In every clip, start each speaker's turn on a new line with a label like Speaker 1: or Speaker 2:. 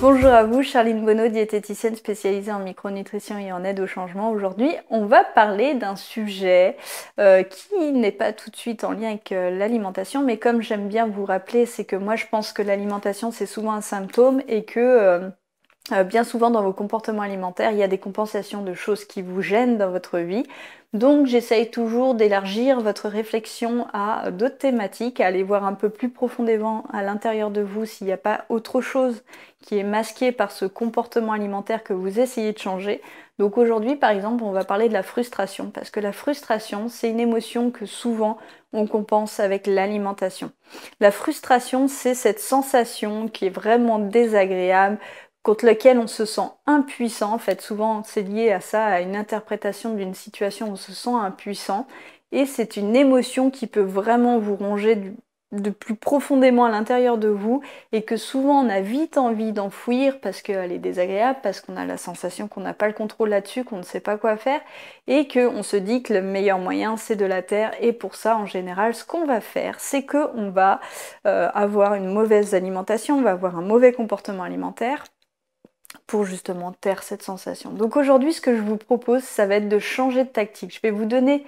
Speaker 1: Bonjour à vous, Charline Bonneau, diététicienne spécialisée en micronutrition et en aide au changement. Aujourd'hui, on va parler d'un sujet qui n'est pas tout de suite en lien avec l'alimentation, mais comme j'aime bien vous rappeler, c'est que moi je pense que l'alimentation c'est souvent un symptôme et que bien souvent dans vos comportements alimentaires, il y a des compensations de choses qui vous gênent dans votre vie. Donc j'essaye toujours d'élargir votre réflexion à d'autres thématiques, à aller voir un peu plus profondément à l'intérieur de vous s'il n'y a pas autre chose qui est masqué par ce comportement alimentaire que vous essayez de changer. Donc aujourd'hui par exemple on va parler de la frustration, parce que la frustration c'est une émotion que souvent on compense avec l'alimentation. La frustration c'est cette sensation qui est vraiment désagréable, contre lequel on se sent impuissant. En fait, souvent, c'est lié à ça, à une interprétation d'une situation où on se sent impuissant. Et c'est une émotion qui peut vraiment vous ronger de plus profondément à l'intérieur de vous et que souvent on a vite envie d'enfouir parce qu'elle est désagréable, parce qu'on a la sensation qu'on n'a pas le contrôle là-dessus, qu'on ne sait pas quoi faire et qu'on se dit que le meilleur moyen c'est de la taire. Et pour ça, en général, ce qu'on va faire, c'est qu'on va avoir une mauvaise alimentation, on va avoir un mauvais comportement alimentaire pour justement taire cette sensation. Donc aujourd'hui, ce que je vous propose, ça va être de changer de tactique. Je vais vous donner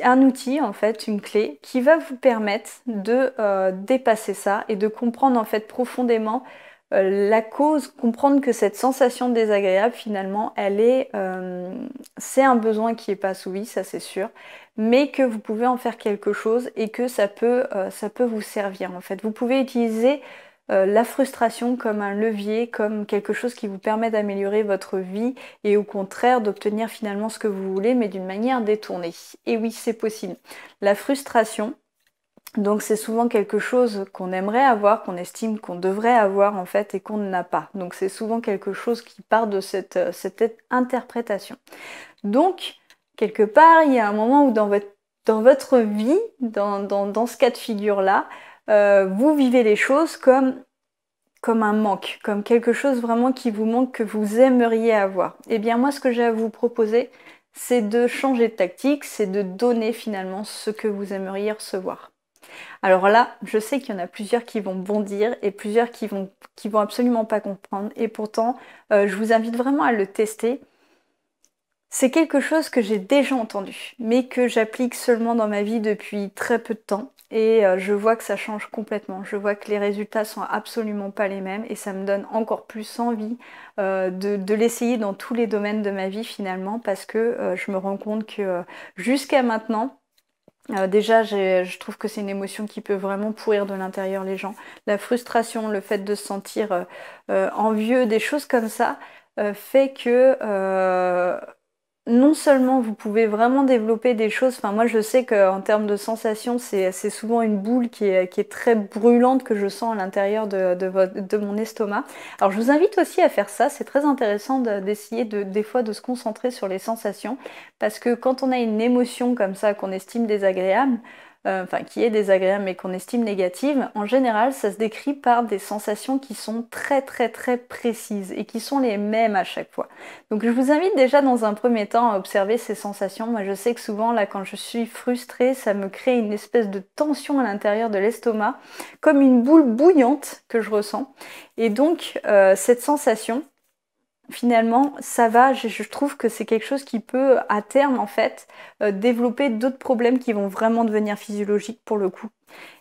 Speaker 1: un outil, en fait, une clé, qui va vous permettre de dépasser ça et de comprendre en fait profondément la cause, comprendre que cette sensation désagréable, finalement, c'est un besoin qui n'est pas assouvi, ça c'est sûr, mais que vous pouvez en faire quelque chose et que ça peut vous servir, en fait. Vous pouvez utiliser la frustration comme un levier, comme quelque chose qui vous permet d'améliorer votre vie et au contraire d'obtenir finalement ce que vous voulez, mais d'une manière détournée. Et oui, c'est possible. La frustration, donc c'est souvent quelque chose qu'on aimerait avoir, qu'on estime qu'on devrait avoir en fait et qu'on n'a pas. Donc c'est souvent quelque chose qui part de cette interprétation. Donc, quelque part, il y a un moment où dans votre vie, dans ce cas de figure-là, vous vivez les choses comme un manque, comme quelque chose vraiment qui vous manque, que vous aimeriez avoir. Eh bien moi, ce que j'ai à vous proposer, c'est de changer de tactique, c'est de donner finalement ce que vous aimeriez recevoir. Alors là, je sais qu'il y en a plusieurs qui vont bondir et plusieurs qui vont absolument pas comprendre. Et pourtant, je vous invite vraiment à le tester. C'est quelque chose que j'ai déjà entendu, mais que j'applique seulement dans ma vie depuis très peu de temps. Et je vois que ça change complètement. Je vois que les résultats sont absolument pas les mêmes et ça me donne encore plus envie de l'essayer dans tous les domaines de ma vie finalement, parce que je me rends compte que jusqu'à maintenant, déjà, je trouve que c'est une émotion qui peut vraiment pourrir de l'intérieur les gens. La frustration, le fait de se sentir envieux, des choses comme ça, fait que non seulement vous pouvez vraiment développer des choses, enfin moi je sais qu'en termes de sensations, c'est souvent une boule qui est très brûlante que je sens à l'intérieur de mon estomac. Alors je vous invite aussi à faire ça, c'est très intéressant d'essayer des fois de se concentrer sur les sensations, parce que quand on a une émotion comme ça qu'on estime désagréable, enfin qui est désagréable mais qu'on estime négative, en général ça se décrit par des sensations qui sont très très très précises et qui sont les mêmes à chaque fois. Donc je vous invite déjà dans un premier temps à observer ces sensations. Moi je sais que souvent là quand je suis frustrée, ça me crée une espèce de tension à l'intérieur de l'estomac, comme une boule bouillante que je ressens. Et donc cette sensation, finalement, ça va, je trouve que c'est quelque chose qui peut, à terme, en fait, développer d'autres problèmes qui vont vraiment devenir physiologiques pour le coup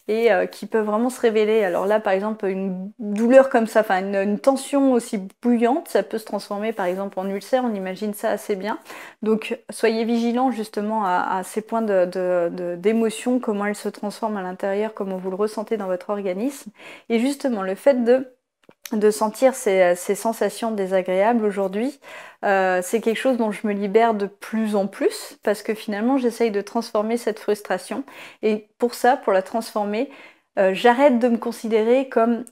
Speaker 1: et qui peuvent vraiment se révéler. Alors là, par exemple, une douleur comme ça, enfin une tension aussi bouillante, ça peut se transformer par exemple en ulcère, on imagine ça assez bien. Donc soyez vigilants justement à ces points d'émotion, comment elles se transforment à l'intérieur, comment vous le ressentez dans votre organisme. Et justement, le fait de sentir ces sensations désagréables aujourd'hui, c'est quelque chose dont je me libère de plus en plus parce que finalement j'essaye de transformer cette frustration et pour ça, pour la transformer, j'arrête de me considérer comme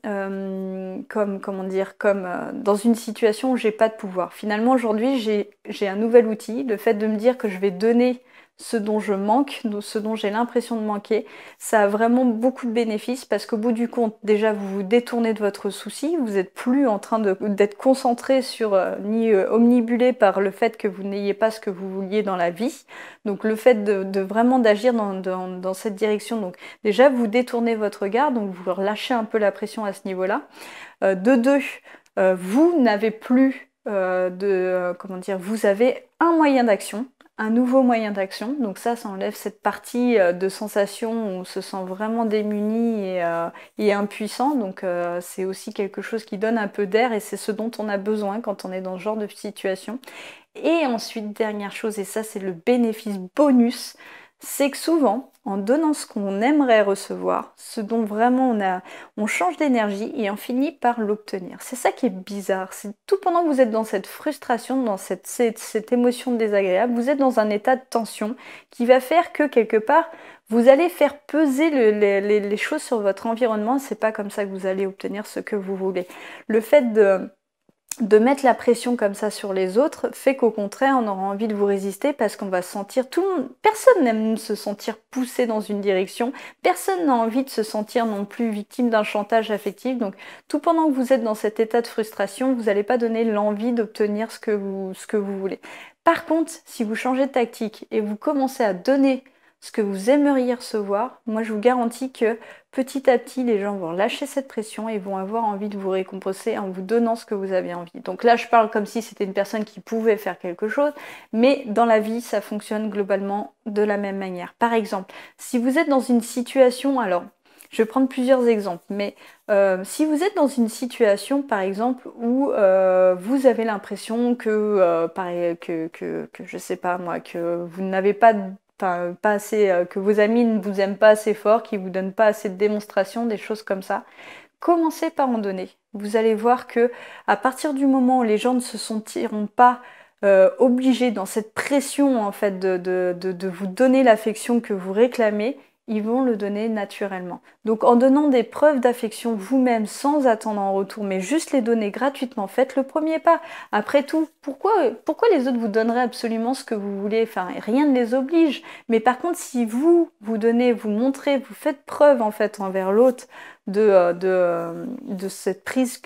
Speaker 1: comment dire, comme dans une situation où j'ai pas de pouvoir. Finalement aujourd'hui j'ai un nouvel outil, le fait de me dire que je vais donner ce dont je manque, ce dont j'ai l'impression de manquer. Ça a vraiment beaucoup de bénéfices parce qu'au bout du compte, déjà, vous vous détournez de votre souci, vous n'êtes plus en train d'être concentré sur, ni omnibulé par le fait que vous n'ayez pas ce que vous vouliez dans la vie. Donc le fait de vraiment d'agir dans cette direction, donc déjà, vous détournez votre regard, donc vous relâchez un peu la pression à ce niveau-là. De deux, vous n'avez plus comment dire, vous avez un moyen d'action, un nouveau moyen d'action. Donc ça enlève cette partie de sensation où on se sent vraiment démuni et impuissant. Donc c'est aussi quelque chose qui donne un peu d'air et c'est ce dont on a besoin quand on est dans ce genre de situation. Et ensuite, dernière chose, et ça c'est le bénéfice bonus, c'est que souvent, en donnant ce qu'on aimerait recevoir, ce dont vraiment on change d'énergie et on finit par l'obtenir. C'est ça qui est bizarre, c'est tout pendant que vous êtes dans cette frustration, dans cette émotion désagréable, vous êtes dans un état de tension qui va faire que quelque part, vous allez faire peser les choses sur votre environnement, c'est pas comme ça que vous allez obtenir ce que vous voulez. Le fait de mettre la pression comme ça sur les autres fait qu'au contraire on aura envie de vous résister parce qu'on va se sentir personne n'aime se sentir poussé dans une direction, personne n'a envie de se sentir non plus victime d'un chantage affectif, donc tout pendant que vous êtes dans cet état de frustration, vous n'allez pas donner l'envie d'obtenir ce que vous voulez. Par contre, si vous changez de tactique et vous commencez à donner ce que vous aimeriez recevoir, moi je vous garantis que petit à petit les gens vont lâcher cette pression et vont avoir envie de vous récompenser en vous donnant ce que vous avez envie. Donc là je parle comme si c'était une personne qui pouvait faire quelque chose, mais dans la vie ça fonctionne globalement de la même manière. Par exemple, si vous êtes dans une situation, alors je vais prendre plusieurs exemples, mais si vous êtes dans une situation par exemple où vous avez l'impression que je sais pas moi, que vous n'avez pas pas assez, que vos amis ne vous aiment pas assez fort, qu'ils vous donnent pas assez de démonstrations, des choses comme ça. Commencez par en donner. Vous allez voir que à partir du moment où les gens ne se sentiront pas obligés dans cette pression en fait de vous donner l'affection que vous réclamez, ils vont le donner naturellement. Donc en donnant des preuves d'affection vous-même sans attendre en retour, mais juste les donner gratuitement, faites le premier pas. Après tout, pourquoi les autres vous donneraient absolument ce que vous voulez? Enfin, rien ne les oblige. Mais par contre, si vous donnez, vous montrez, vous faites preuve en fait envers l'autre de cette prise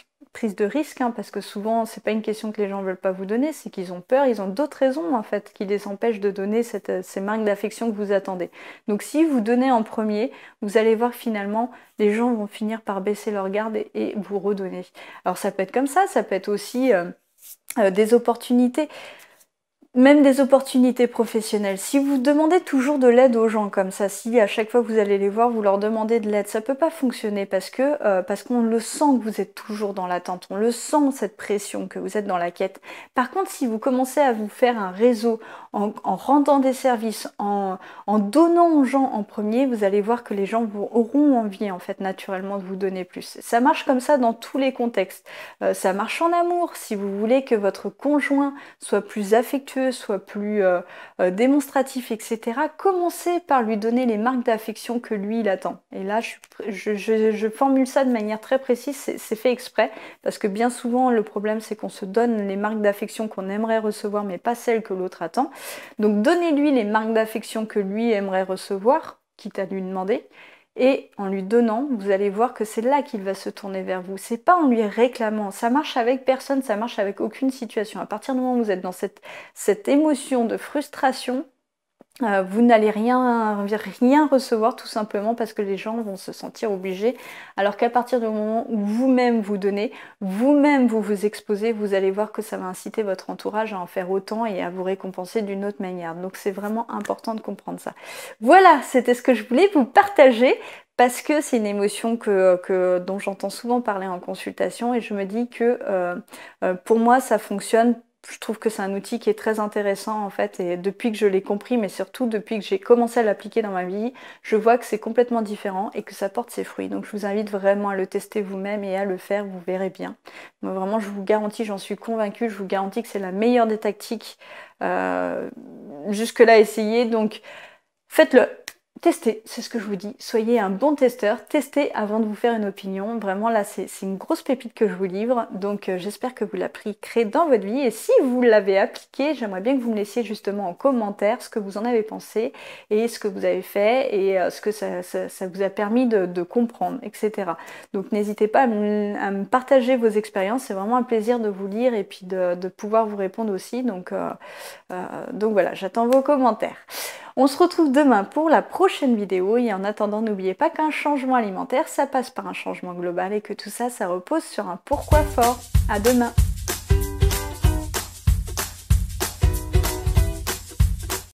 Speaker 1: de risque, hein, parce que souvent c'est pas une question que les gens veulent pas vous donner, c'est qu'ils ont peur, ils ont d'autres raisons en fait qui les empêchent de donner ces marques d'affection que vous attendez. Donc si vous donnez en premier, vous allez voir que finalement les gens vont finir par baisser leur garde et vous redonner. Alors ça peut être comme ça peut être aussi des opportunités. Même des opportunités professionnelles. Si vous demandez toujours de l'aide aux gens comme ça, si à chaque fois que vous allez les voir, vous leur demandez de l'aide, ça peut pas fonctionner parce qu'on le sent que vous êtes toujours dans l'attente, on le sent cette pression, que vous êtes dans la quête. Par contre, si vous commencez à vous faire un réseau en rendant des services, en donnant aux gens en premier, vous allez voir que les gens auront envie en fait naturellement de vous donner plus. Ça marche comme ça dans tous les contextes. Ça marche en amour. Si vous voulez que votre conjoint soit plus affectueux, soit plus démonstratif, etc., commencez par lui donner les marques d'affection que lui, il attend. Et là, je formule ça de manière très précise, c'est fait exprès, parce que bien souvent, le problème, c'est qu'on se donne les marques d'affection qu'on aimerait recevoir, mais pas celles que l'autre attend. Donc, donnez-lui les marques d'affection que lui aimerait recevoir, quitte à lui demander, et en lui donnant, vous allez voir que c'est là qu'il va se tourner vers vous. C'est pas en lui réclamant. Ça marche avec personne, ça marche avec aucune situation. À partir du moment où vous êtes dans cette émotion de frustration, vous n'allez rien recevoir tout simplement parce que les gens vont se sentir obligés. Alors qu'à partir du moment où vous-même vous donnez, vous-même vous vous exposez, vous allez voir que ça va inciter votre entourage à en faire autant et à vous récompenser d'une autre manière. Donc c'est vraiment important de comprendre ça. Voilà, c'était ce que je voulais vous partager parce que c'est une émotion dont j'entends souvent parler en consultation et je me dis que pour moi ça fonctionne. Je trouve que c'est un outil qui est très intéressant en fait et depuis que je l'ai compris mais surtout depuis que j'ai commencé à l'appliquer dans ma vie, je vois que c'est complètement différent et que ça porte ses fruits. Donc je vous invite vraiment à le tester vous-même et à le faire, vous verrez bien. Moi, vraiment je vous garantis, j'en suis convaincue, je vous garantis que c'est la meilleure des tactiques jusque-là essayées. Donc faites-le. Testez, c'est ce que je vous dis. Soyez un bon testeur, testez avant de vous faire une opinion. Vraiment là, c'est une grosse pépite que je vous livre. Donc j'espère que vous l'appliquerez dans votre vie. Et si vous l'avez appliqué, j'aimerais bien que vous me laissiez justement en commentaire ce que vous en avez pensé et ce que vous avez fait et ce que ça vous a permis de comprendre, etc. Donc n'hésitez pas à me partager vos expériences. C'est vraiment un plaisir de vous lire et puis de pouvoir vous répondre aussi. Donc voilà, j'attends vos commentaires. On se retrouve demain pour la prochaine vidéo et en attendant, n'oubliez pas qu'un changement alimentaire, ça passe par un changement global et que tout ça, ça repose sur un pourquoi fort. À demain!